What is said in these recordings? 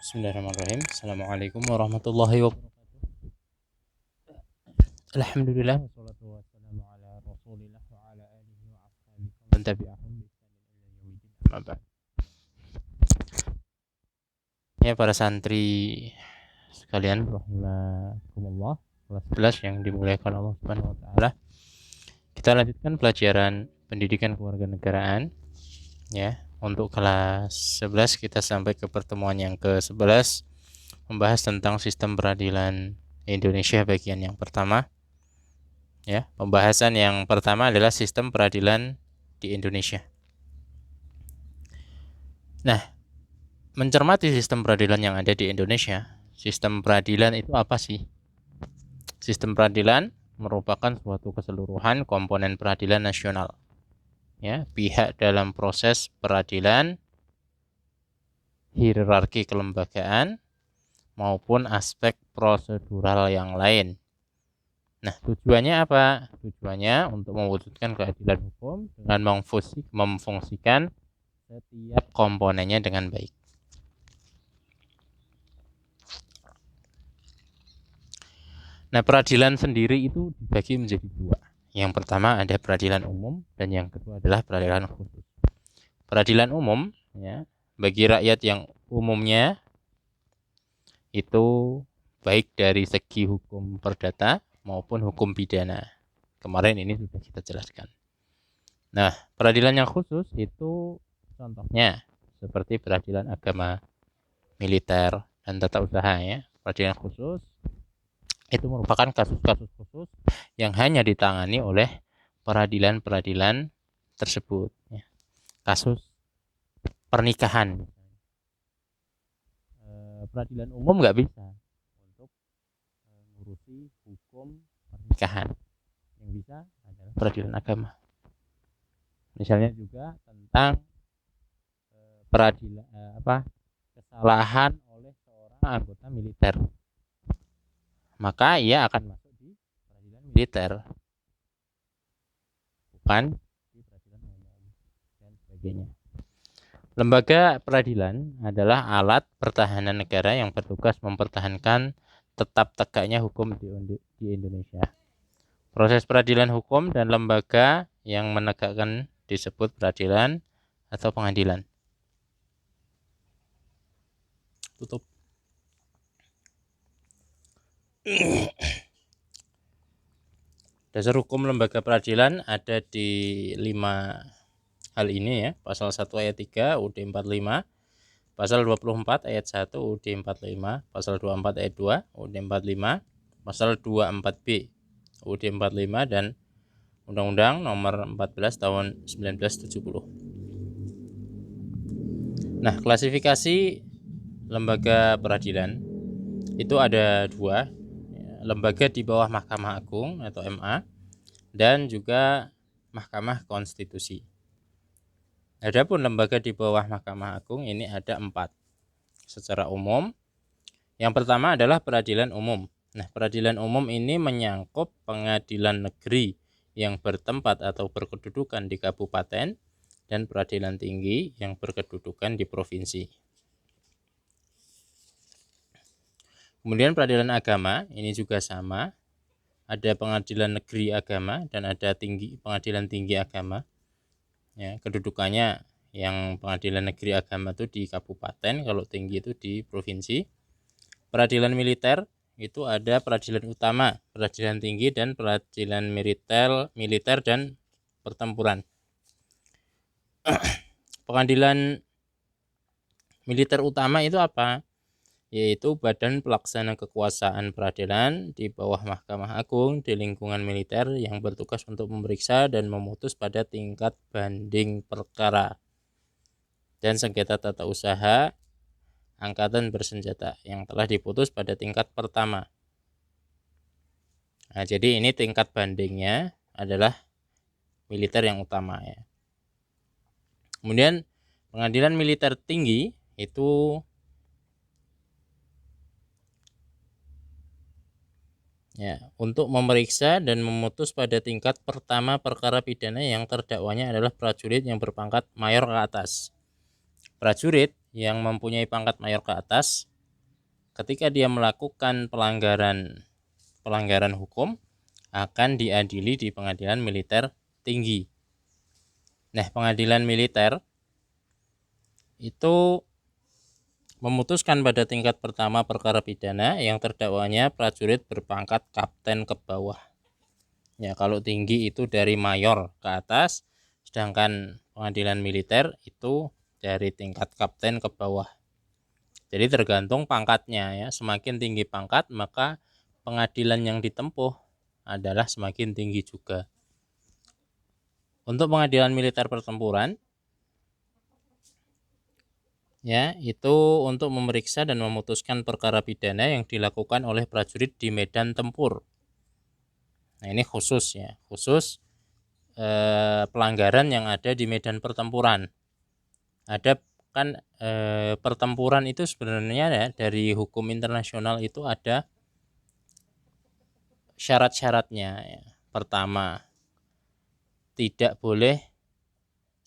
Bismillahirrahmanirrahim. Assalamualaikum warahmatullahi wabarakatuh. Alhamdulillah wassalatu wassalamu ala Rasulillah wa ala alihi wa ashabihi wa man tabi'ahum bi ihsanin ila yaumil din. Amma ba'd. Ya, para santri sekalian rahimakumullah, kelas 11 yang dimuliakan Allah Subhanahu wa taala. Kita lanjutkan pelajaran pendidikan kewarganegaraan ya. Untuk kelas 11 kita sampai ke pertemuan yang ke-11 membahas tentang sistem peradilan Indonesia bagian yang pertama. Ya, pembahasan yang pertama adalah sistem peradilan di Indonesia. Nah, mencermati sistem peradilan yang ada di Indonesia, sistem peradilan itu apa sih? Sistem peradilan merupakan suatu keseluruhan komponen peradilan nasional. Ya, pihak dalam proses peradilan, hierarki kelembagaan, maupun aspek prosedural yang lain. Nah, tujuannya apa? Tujuannya untuk mewujudkan keadilan hukum dengan memfungsikan setiap komponennya dengan baik. Nah, peradilan sendiri itu dibagi menjadi dua. Yang pertama ada peradilan umum dan yang kedua adalah peradilan khusus. Peradilan umum ya, bagi rakyat yang umumnya itu baik dari segi hukum perdata maupun hukum pidana. Kemarin ini sudah kita jelaskan. Nah, peradilan yang khusus itu contohnya seperti peradilan agama, militer, dan tata usaha ya. Peradilan khusus itu merupakan kasus-kasus khusus yang hanya ditangani oleh peradilan-peradilan tersebut ya. Kasus pernikahan, peradilan umum nggak bisa untuk mengurusi hukum pernikahan. Yang bisa adalah peradilan agama. Misalnya juga tentang peradilan kesalahan oleh seorang anggota militer, maka ia akan masuk di peradilan militer, bukan di peradilan umum dan sebagainya. Lembaga peradilan adalah alat pertahanan negara yang bertugas mempertahankan tetap tegaknya hukum di Indonesia. Proses peradilan hukum dan lembaga yang menegakkan disebut peradilan atau pengadilan. Tutup. Dasar hukum lembaga peradilan ada di 5 hal ini ya. Pasal 1 ayat 3 UUD 45, pasal 24 ayat 1 UUD 45, pasal 24 ayat 2 UUD 45, pasal 24B UUD 45 dan Undang-Undang Nomor 14 Tahun 1970. Nah, klasifikasi lembaga peradilan itu ada 2. Lembaga di bawah Mahkamah Agung atau MA dan juga Mahkamah Konstitusi. Adapun lembaga di bawah Mahkamah Agung ini ada 4 secara umum. Yang pertama adalah peradilan umum. Nah, peradilan umum ini menyangkut pengadilan negeri yang bertempat atau berkedudukan di kabupaten dan peradilan tinggi yang berkedudukan di provinsi. Kemudian peradilan agama ini juga sama. Ada pengadilan negeri agama dan ada pengadilan tinggi agama. Ya, kedudukannya yang pengadilan negeri agama itu di kabupaten, kalau tinggi itu di provinsi. Peradilan militer itu ada peradilan utama, peradilan tinggi dan peradilan militer dan pertempuran. Pengadilan militer utama itu apa? Yaitu badan pelaksana kekuasaan peradilan di bawah Mahkamah Agung di lingkungan militer yang bertugas untuk memeriksa dan memutus pada tingkat banding perkara dan sengketa tata usaha angkatan bersenjata yang telah diputus pada tingkat pertama. Nah, jadi ini tingkat bandingnya adalah militer yang utama ya. Kemudian pengadilan militer tinggi itu ya, untuk memeriksa dan memutus pada tingkat pertama perkara pidana yang terdakwanya adalah prajurit yang berpangkat mayor ke atas. Prajurit yang mempunyai pangkat mayor ke atas ketika dia melakukan pelanggaran hukum akan diadili di pengadilan militer tinggi. Nah, pengadilan militer itu memutuskan pada tingkat pertama perkara pidana yang terdakwanya prajurit berpangkat kapten ke bawah. Ya, kalau tinggi itu dari mayor ke atas, sedangkan pengadilan militer itu dari tingkat kapten ke bawah. Jadi tergantung pangkatnya ya. Semakin tinggi pangkat, maka pengadilan yang ditempuh adalah semakin tinggi juga. Untuk pengadilan militer pertempuran ya, itu untuk memeriksa dan memutuskan perkara pidana yang dilakukan oleh prajurit di medan tempur. Nah, ini khusus ya, khusus pelanggaran yang ada di medan pertempuran. Ada kan pertempuran itu sebenarnya ya, dari hukum internasional itu ada syarat-syaratnya ya. Pertama, tidak boleh,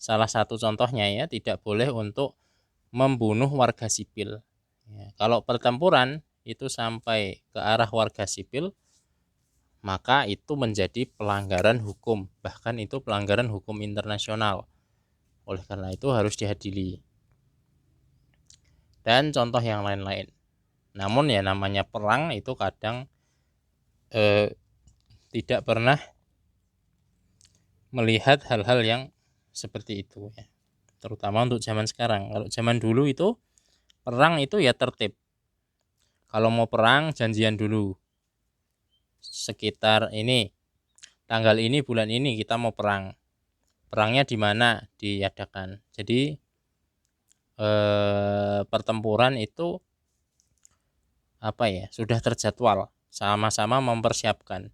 salah satu contohnya ya, tidak boleh untuk membunuh warga sipil ya. Kalau pertempuran itu sampai ke arah warga sipil, maka itu menjadi pelanggaran hukum, bahkan itu pelanggaran hukum internasional. Oleh karena itu harus diadili. Dan contoh yang lain-lain. Namun ya namanya perang itu kadang tidak pernah melihat hal-hal yang seperti itu ya. Terutama untuk zaman sekarang. Kalau zaman dulu itu perang itu ya tertib. Kalau mau perang janjian dulu. Sekitar ini, tanggal ini, bulan ini kita mau perang. Perangnya di mana diadakan. Jadi pertempuran itu apa ya, sudah terjadwal, sama-sama mempersiapkan.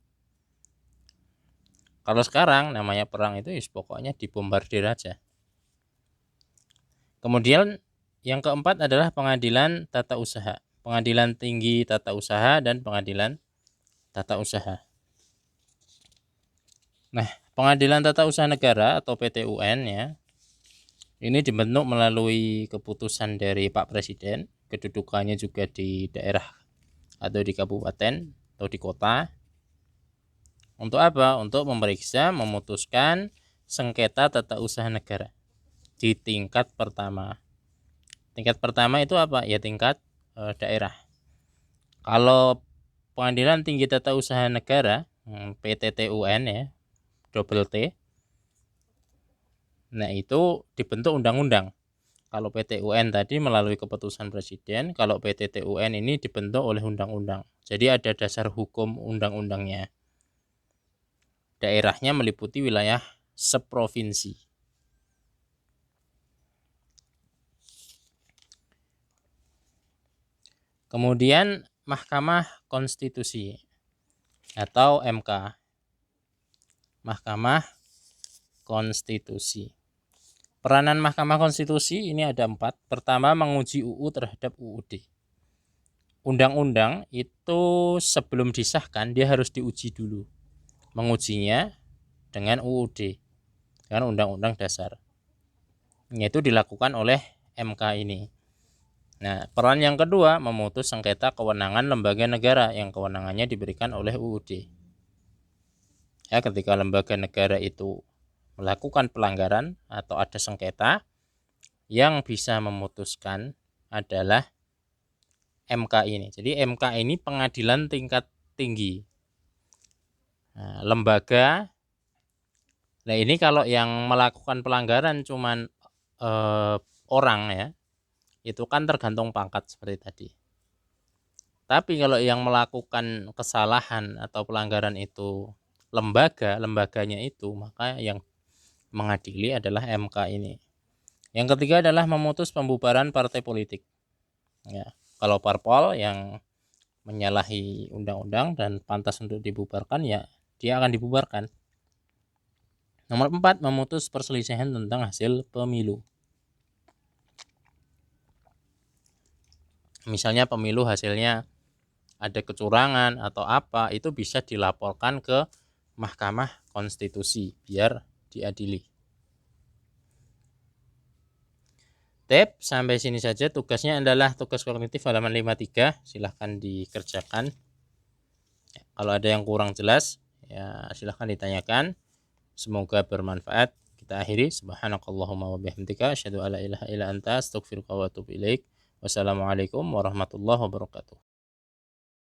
Kalau sekarang namanya perang itu pokoknya dibombardir aja. Kemudian yang keempat adalah pengadilan tata usaha. Pengadilan tinggi tata usaha dan pengadilan tata usaha. Nah, pengadilan tata usaha negara atau PT-UN ya, ini dibentuk melalui keputusan dari Pak Presiden. Kedudukannya juga di daerah atau di kabupaten atau di kota. Untuk apa? Untuk memeriksa, memutuskan sengketa tata usaha negara di tingkat pertama. Tingkat pertama itu apa? Ya tingkat daerah. Kalau pengadilan tinggi tata usaha negara, PTTUN ya, double T. Nah, itu dibentuk undang-undang. Kalau PT-UN tadi melalui keputusan presiden, kalau PTTUN ini dibentuk oleh undang-undang. Jadi ada dasar hukum undang-undangnya. Daerahnya meliputi wilayah seprovinsi. Kemudian Mahkamah Konstitusi atau MK. Mahkamah Konstitusi. Peranan Mahkamah Konstitusi ini ada 4. Pertama, menguji UU terhadap UUD. Undang-undang itu sebelum disahkan dia harus diuji dulu. Mengujinya dengan UUD, dengan Undang-Undang Dasar. Itu dilakukan oleh MK ini. Nah, peran yang kedua, memutus sengketa kewenangan lembaga negara yang kewenangannya diberikan oleh UUD. Ya, ketika lembaga negara itu melakukan pelanggaran atau ada sengketa, yang bisa memutuskan adalah MK ini. Jadi MK ini pengadilan tingkat tinggi. Nah, lembaga. Nah, ini kalau yang melakukan pelanggaran cuman orang ya, itu kan tergantung pangkat seperti tadi. Tapi kalau yang melakukan kesalahan atau pelanggaran itu lembaganya itu, maka yang mengadili adalah MK ini. Yang ketiga adalah memutus pembubaran partai politik. Ya, kalau parpol yang menyalahi undang-undang dan pantas untuk dibubarkan, ya dia akan dibubarkan. Nomor 4, memutus perselisihan tentang hasil pemilu. Misalnya pemilu hasilnya ada kecurangan atau apa, itu bisa dilaporkan ke Mahkamah Konstitusi biar diadili. Tip, sampai sini saja. Tugasnya adalah tugas kognitif halaman 53. Silahkan dikerjakan. Kalau ada yang kurang jelas, ya silahkan ditanyakan. Semoga bermanfaat. Kita akhiri. Subhanakallahumma wa bihamdika asyhadu alla ilaha illa anta astaghfiruka wa atubu ilaik. Wassalamualaikum warahmatullahi wabarakatuh.